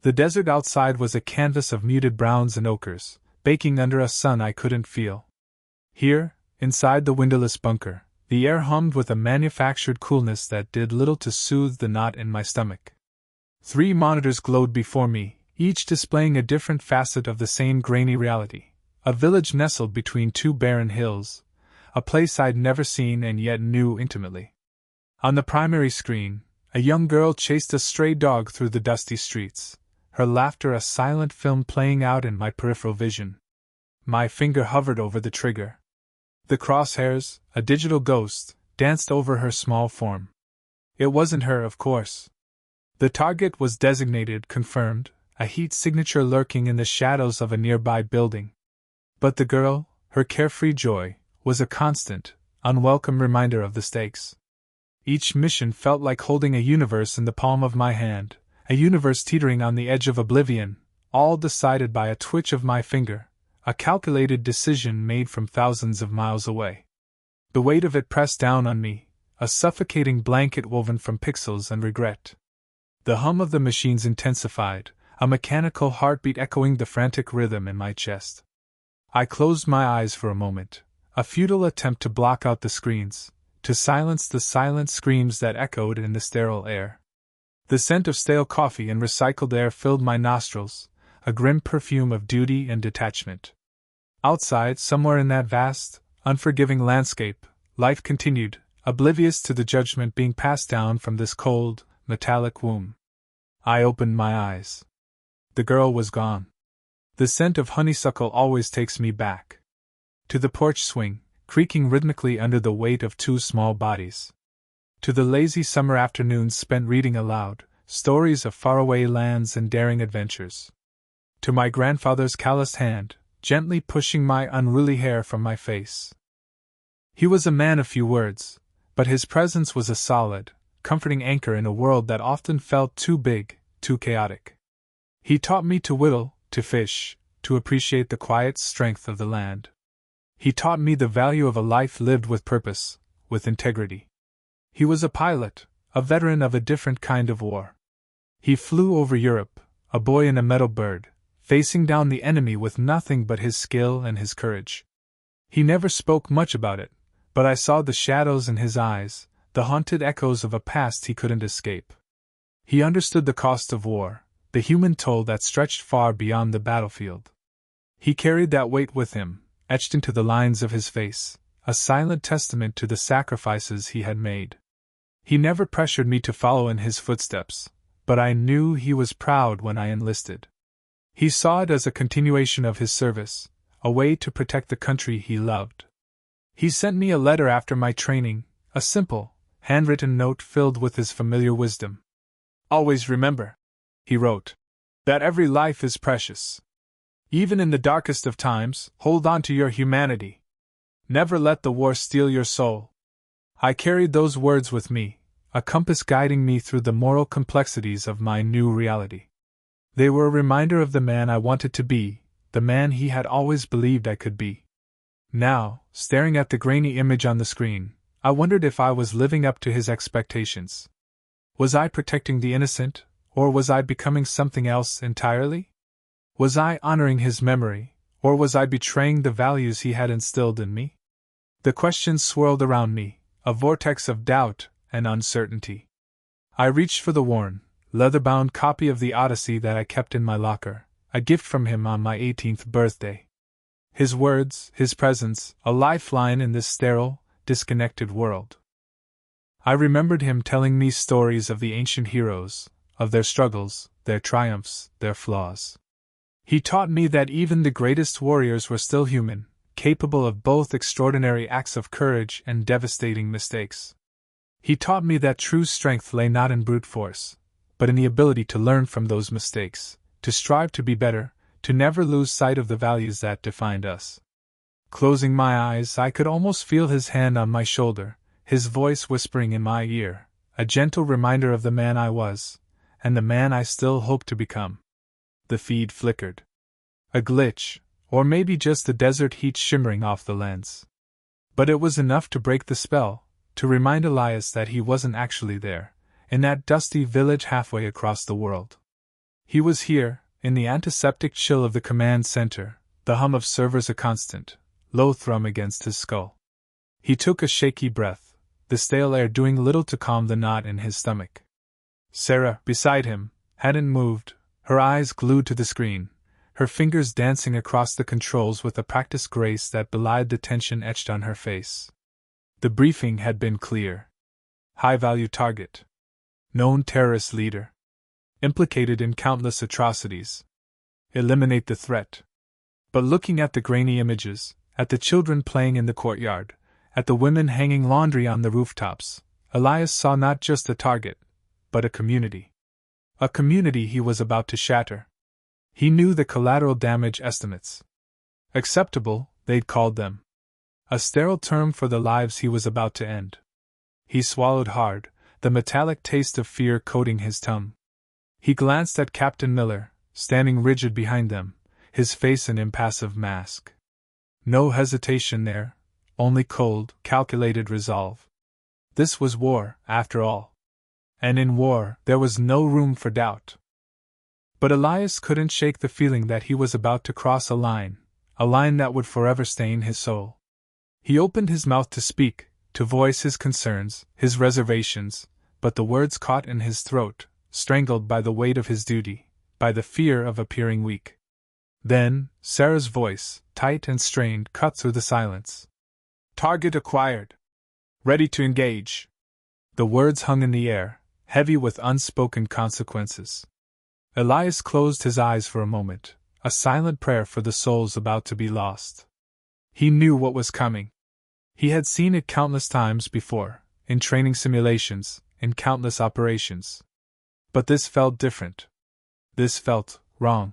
The desert outside was a canvas of muted browns and ochres, baking under a sun I couldn't feel. Here, inside the windowless bunker, the air hummed with a manufactured coolness that did little to soothe the knot in my stomach. 3 monitors glowed before me, each displaying a different facet of the same grainy reality. A village nestled between 2 barren hills, a place I'd never seen and yet knew intimately. On the primary screen, a young girl chased a stray dog through the dusty streets, her laughter a silent film playing out in my peripheral vision. My finger hovered over the trigger. The crosshairs, a digital ghost, danced over her small form. It wasn't her, of course. The target was designated, confirmed, a heat signature lurking in the shadows of a nearby building. But the girl, her carefree joy, was a constant, unwelcome reminder of the stakes. Each mission felt like holding a universe in the palm of my hand, a universe teetering on the edge of oblivion, all decided by a twitch of my finger, a calculated decision made from thousands of miles away. The weight of it pressed down on me, a suffocating blanket woven from pixels and regret. The hum of the machines intensified, a mechanical heartbeat echoing the frantic rhythm in my chest. I closed my eyes for a moment, a futile attempt to block out the screens, to silence the silent screams that echoed in the sterile air. The scent of stale coffee and recycled air filled my nostrils, a grim perfume of duty and detachment. Outside, somewhere in that vast, unforgiving landscape, life continued, oblivious to the judgment being passed down from this cold, metallic womb. I opened my eyes. The girl was gone. The scent of honeysuckle always takes me back. To the porch swing, creaking rhythmically under the weight of 2 small bodies. To the lazy summer afternoons spent reading aloud, stories of faraway lands and daring adventures. To my grandfather's calloused hand, gently pushing my unruly hair from my face. He was a man of few words, but his presence was a solid, comforting anchor in a world that often felt too big, too chaotic. He taught me to whittle, to fish, to appreciate the quiet strength of the land. He taught me the value of a life lived with purpose, with integrity. He was a pilot, a veteran of a different kind of war. He flew over Europe, a boy in a metal bird, facing down the enemy with nothing but his skill and his courage. He never spoke much about it, but I saw the shadows in his eyes, the haunted echoes of a past he couldn't escape. He understood the cost of war, the human toll that stretched far beyond the battlefield. He carried that weight with him, etched into the lines of his face, a silent testament to the sacrifices he had made. He never pressured me to follow in his footsteps, but I knew he was proud when I enlisted. He saw it as a continuation of his service, a way to protect the country he loved. He sent me a letter after my training, a simple, handwritten note filled with his familiar wisdom. "Always remember," he wrote, "that every life is precious. Even in the darkest of times, hold on to your humanity. Never let the war steal your soul." I carried those words with me, a compass guiding me through the moral complexities of my new reality. They were a reminder of the man I wanted to be, the man he had always believed I could be. Now, staring at the grainy image on the screen, I wondered if I was living up to his expectations. Was I protecting the innocent, or was I becoming something else entirely? Was I honoring his memory, or was I betraying the values he had instilled in me? The questions swirled around me, a vortex of doubt and uncertainty. I reached for the worn, leather-bound copy of the Odyssey that I kept in my locker, a gift from him on my 18th birthday. His words, his presence, a lifeline in this sterile, disconnected world. I remembered him telling me stories of the ancient heroes, of their struggles, their triumphs, their flaws. He taught me that even the greatest warriors were still human, capable of both extraordinary acts of courage and devastating mistakes. He taught me that true strength lay not in brute force, but in the ability to learn from those mistakes, to strive to be better, to never lose sight of the values that defined us. Closing my eyes, I could almost feel his hand on my shoulder, his voice whispering in my ear, a gentle reminder of the man I was, and the man I still hoped to become. The feed flickered. A glitch, or maybe just the desert heat shimmering off the lens. But it was enough to break the spell, to remind Elias that he wasn't actually there, in that dusty village halfway across the world. He was here, in the antiseptic chill of the command center, the hum of servers a constant, low thrum against his skull. He took a shaky breath, the stale air doing little to calm the knot in his stomach. Sarah, beside him, hadn't moved, her eyes glued to the screen, her fingers dancing across the controls with a practiced grace that belied the tension etched on her face. The briefing had been clear. High-value target. Known terrorist leader. Implicated in countless atrocities. Eliminate the threat. But looking at the grainy images, at the children playing in the courtyard, at the women hanging laundry on the rooftops, Elias saw not just a target, but a community. A community he was about to shatter. He knew the collateral damage estimates. Acceptable, they'd called them. A sterile term for the lives he was about to end. He swallowed hard, the metallic taste of fear coating his tongue. He glanced at Captain Miller, standing rigid behind them, his face an impassive mask. No hesitation there, only cold, calculated resolve. This was war, after all. And in war, there was no room for doubt. But Elias couldn't shake the feeling that he was about to cross a line that would forever stain his soul. He opened his mouth to speak, to voice his concerns, his reservations, but the words caught in his throat, strangled by the weight of his duty, by the fear of appearing weak. Then, Sarah's voice, tight and strained, cut through the silence. Target acquired. Ready to engage. The words hung in the air, heavy with unspoken consequences. Elias closed his eyes for a moment, a silent prayer for the souls about to be lost. He knew what was coming. He had seen it countless times before, in training simulations, in countless operations. But this felt different. This felt wrong.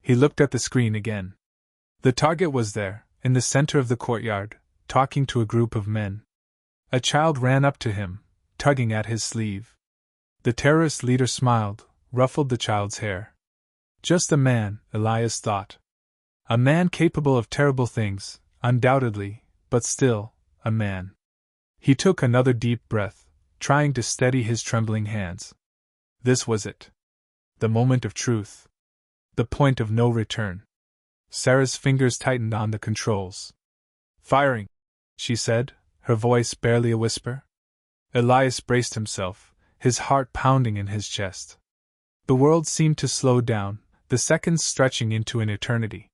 He looked at the screen again. The target was there, in the center of the courtyard, talking to a group of men. A child ran up to him, tugging at his sleeve. The terrorist leader smiled, ruffled the child's hair. Just a man, Elias thought. A man capable of terrible things, undoubtedly, but still, a man. He took another deep breath, trying to steady his trembling hands. This was it. The moment of truth. The point of no return. Sarah's fingers tightened on the controls. Firing, she said, her voice barely a whisper. Elias braced himself, his heart pounding in his chest. The world seemed to slow down, the seconds stretching into an eternity.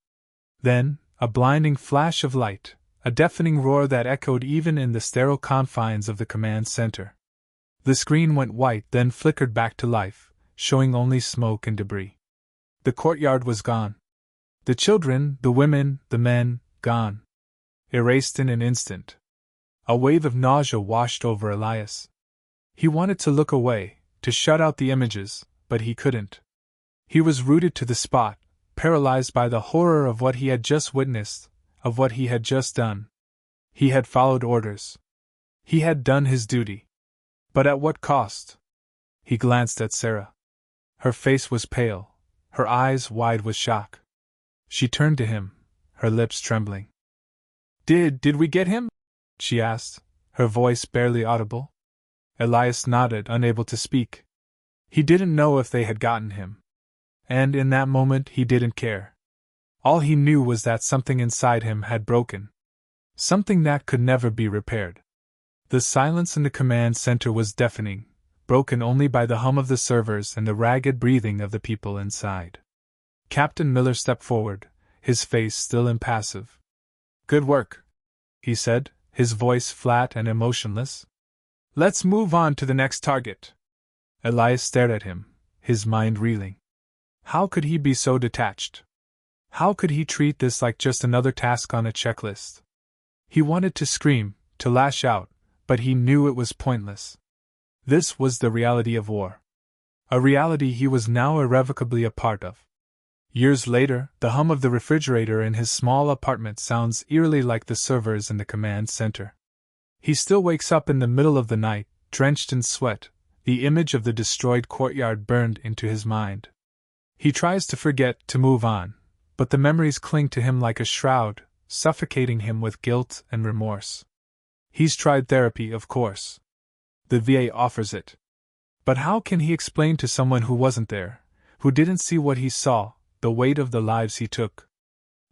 Then, a blinding flash of light, a deafening roar that echoed even in the sterile confines of the command center. The screen went white, then flickered back to life, showing only smoke and debris. The courtyard was gone. The children, the women, the men, gone. Erased in an instant. A wave of nausea washed over Elias. He wanted to look away, to shut out the images, but he couldn't. He was rooted to the spot, paralyzed by the horror of what he had just witnessed, of what he had just done. He had followed orders. He had done his duty. But at what cost? He glanced at Sarah. Her face was pale, her eyes wide with shock. She turned to him, her lips trembling. Did we get him? She asked, her voice barely audible. Elias nodded, unable to speak. He didn't know if they had gotten him. And in that moment he didn't care. All he knew was that something inside him had broken. Something that could never be repaired. The silence in the command center was deafening, broken only by the hum of the servers and the ragged breathing of the people inside. Captain Miller stepped forward, his face still impassive. Good work, he said, his voice flat and emotionless. Let's move on to the next target. Elias stared at him, his mind reeling. How could he be so detached? How could he treat this like just another task on a checklist? He wanted to scream, to lash out, but he knew it was pointless. This was the reality of war. A reality he was now irrevocably a part of. Years later, the hum of the refrigerator in his small apartment sounds eerily like the servers in the command center. He still wakes up in the middle of the night, drenched in sweat, the image of the destroyed courtyard burned into his mind. He tries to forget, to move on, but the memories cling to him like a shroud, suffocating him with guilt and remorse. He's tried therapy, of course. The VA offers it. But how can he explain to someone who wasn't there, who didn't see what he saw, the weight of the lives he took.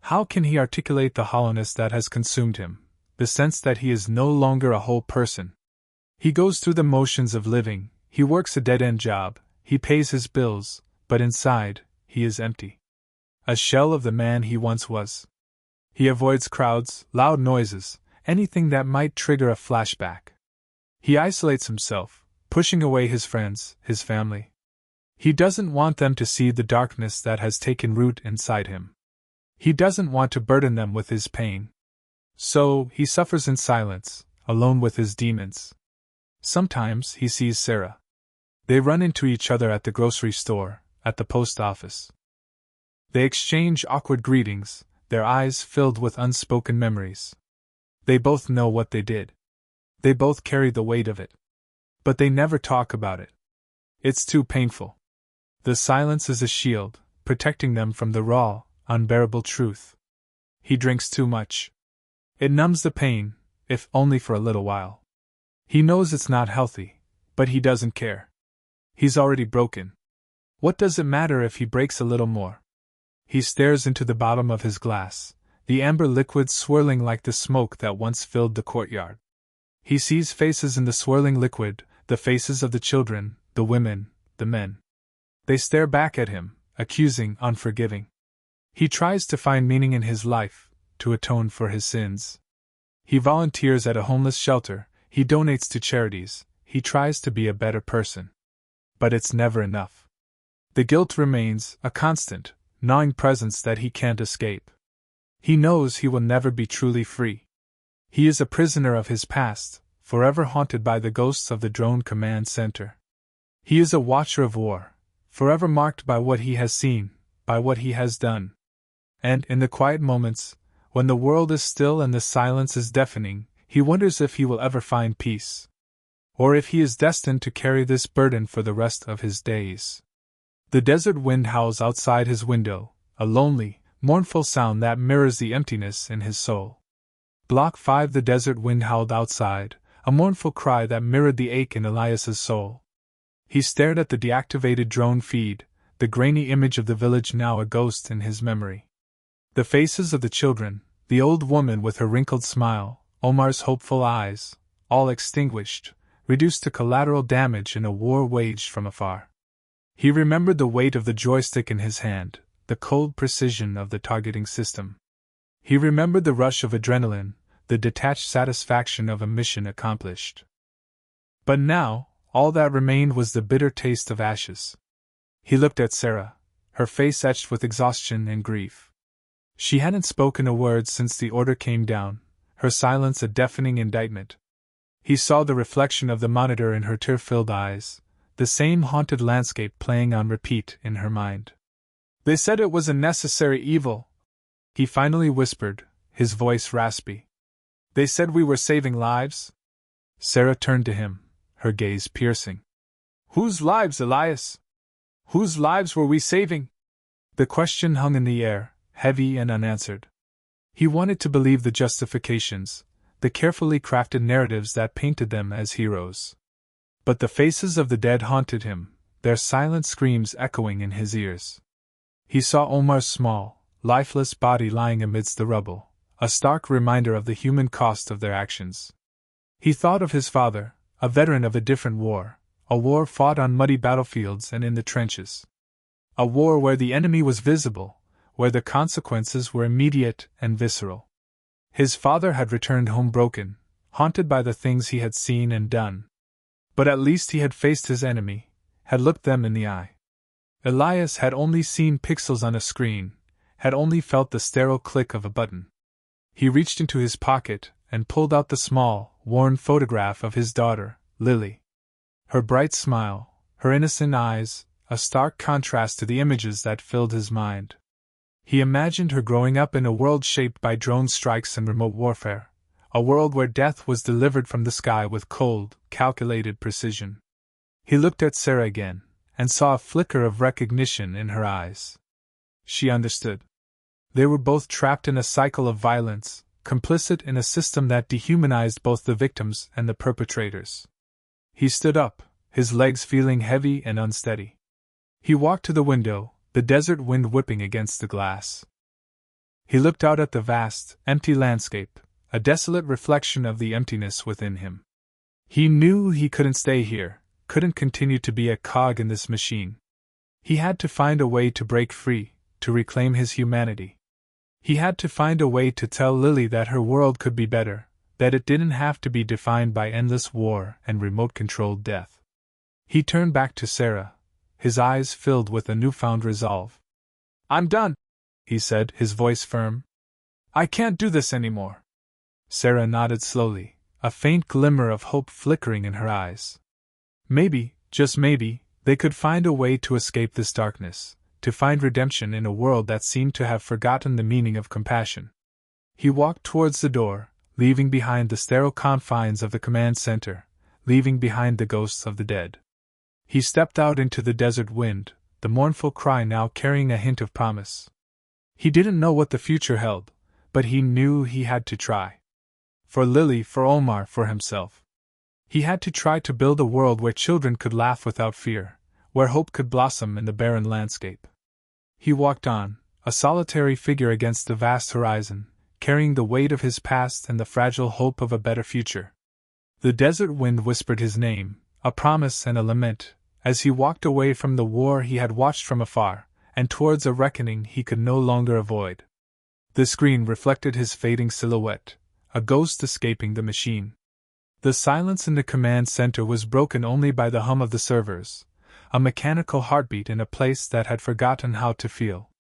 How can he articulate the hollowness that has consumed him, the sense that he is no longer a whole person? He goes through the motions of living, he works a dead-end job, he pays his bills, but inside, he is empty. A shell of the man he once was. He avoids crowds, loud noises, anything that might trigger a flashback. He isolates himself, pushing away his friends, his family. He doesn't want them to see the darkness that has taken root inside him. He doesn't want to burden them with his pain. So, he suffers in silence, alone with his demons. Sometimes he sees Sarah. They run into each other at the grocery store, at the post office. They exchange awkward greetings, their eyes filled with unspoken memories. They both know what they did. They both carry the weight of it. But they never talk about it. It's too painful. The silence is a shield, protecting them from the raw, unbearable truth. He drinks too much. It numbs the pain, if only for a little while. He knows it's not healthy, but he doesn't care. He's already broken. What does it matter if he breaks a little more? He stares into the bottom of his glass, the amber liquid swirling like the smoke that once filled the courtyard. He sees faces in the swirling liquid, the faces of the children, the women, the men. They stare back at him, accusing, unforgiving. He tries to find meaning in his life, to atone for his sins. He volunteers at a homeless shelter, he donates to charities, he tries to be a better person. But it's never enough. The guilt remains, a constant, gnawing presence that he can't escape. He knows he will never be truly free. He is a prisoner of his past, forever haunted by the ghosts of the drone command center. He is a watcher of war, forever marked by what he has seen, by what he has done. And, in the quiet moments, when the world is still and the silence is deafening, he wonders if he will ever find peace. Or if he is destined to carry this burden for the rest of his days. The desert wind howls outside his window, a lonely, mournful sound that mirrors the emptiness in his soul. Block 5. The desert wind howled outside, a mournful cry that mirrored the ache in Elias's soul. He stared at the deactivated drone feed, the grainy image of the village now a ghost in his memory. The faces of the children, the old woman with her wrinkled smile, Omar's hopeful eyes, all extinguished, reduced to collateral damage in a war waged from afar. He remembered the weight of the joystick in his hand, the cold precision of the targeting system. He remembered the rush of adrenaline, the detached satisfaction of a mission accomplished. But now, all that remained was the bitter taste of ashes. He looked at Sarah, her face etched with exhaustion and grief. She hadn't spoken a word since the order came down, her silence a deafening indictment. He saw the reflection of the monitor in her tear-filled eyes, the same haunted landscape playing on repeat in her mind. They said it was a necessary evil, he finally whispered, his voice raspy. They said we were saving lives? Sarah turned to him, her gaze piercing. Whose lives, Elias? Whose lives were we saving? The question hung in the air, heavy and unanswered. He wanted to believe the justifications, the carefully crafted narratives that painted them as heroes. But the faces of the dead haunted him, their silent screams echoing in his ears. He saw Omar's small, lifeless body lying amidst the rubble, a stark reminder of the human cost of their actions. He thought of his father, a veteran of a different war, a war fought on muddy battlefields and in the trenches. A war where the enemy was visible, where the consequences were immediate and visceral. His father had returned home broken, haunted by the things he had seen and done. But at least he had faced his enemy, had looked them in the eye. Elias had only seen pixels on a screen, had only felt the sterile click of a button. He reached into his pocket and pulled out the small, worn photograph of his daughter, Lily. Her bright smile, her innocent eyes, a stark contrast to the images that filled his mind. He imagined her growing up in a world shaped by drone strikes and remote warfare, a world where death was delivered from the sky with cold, calculated precision. He looked at Sarah again, and saw a flicker of recognition in her eyes. She understood. They were both trapped in a cycle of violence, complicit in a system that dehumanized both the victims and the perpetrators. He stood up, his legs feeling heavy and unsteady. He walked to the window, the desert wind whipping against the glass. He looked out at the vast, empty landscape, a desolate reflection of the emptiness within him. He knew he couldn't stay here, couldn't continue to be a cog in this machine. He had to find a way to break free, to reclaim his humanity. He had to find a way to tell Lily that her world could be better, that it didn't have to be defined by endless war and remote-controlled death. He turned back to Sarah, his eyes filled with a newfound resolve. "I'm done," he said, his voice firm. "I can't do this anymore." Sarah nodded slowly, a faint glimmer of hope flickering in her eyes. Maybe, just maybe, they could find a way to escape this darkness, to find redemption in a world that seemed to have forgotten the meaning of compassion. He walked towards the door, leaving behind the sterile confines of the command center, leaving behind the ghosts of the dead. He stepped out into the desert wind, the mournful cry now carrying a hint of promise. He didn't know what the future held, but he knew he had to try. For Lily, for Omar, for himself. He had to try to build a world where children could laugh without fear, where hope could blossom in the barren landscape. He walked on, a solitary figure against the vast horizon, carrying the weight of his past and the fragile hope of a better future. The desert wind whispered his name, a promise and a lament, as he walked away from the war he had watched from afar, and towards a reckoning he could no longer avoid. The screen reflected his fading silhouette, a ghost escaping the machine. The silence in the command center was broken only by the hum of the servers, a mechanical heartbeat in a place that had forgotten how to feel.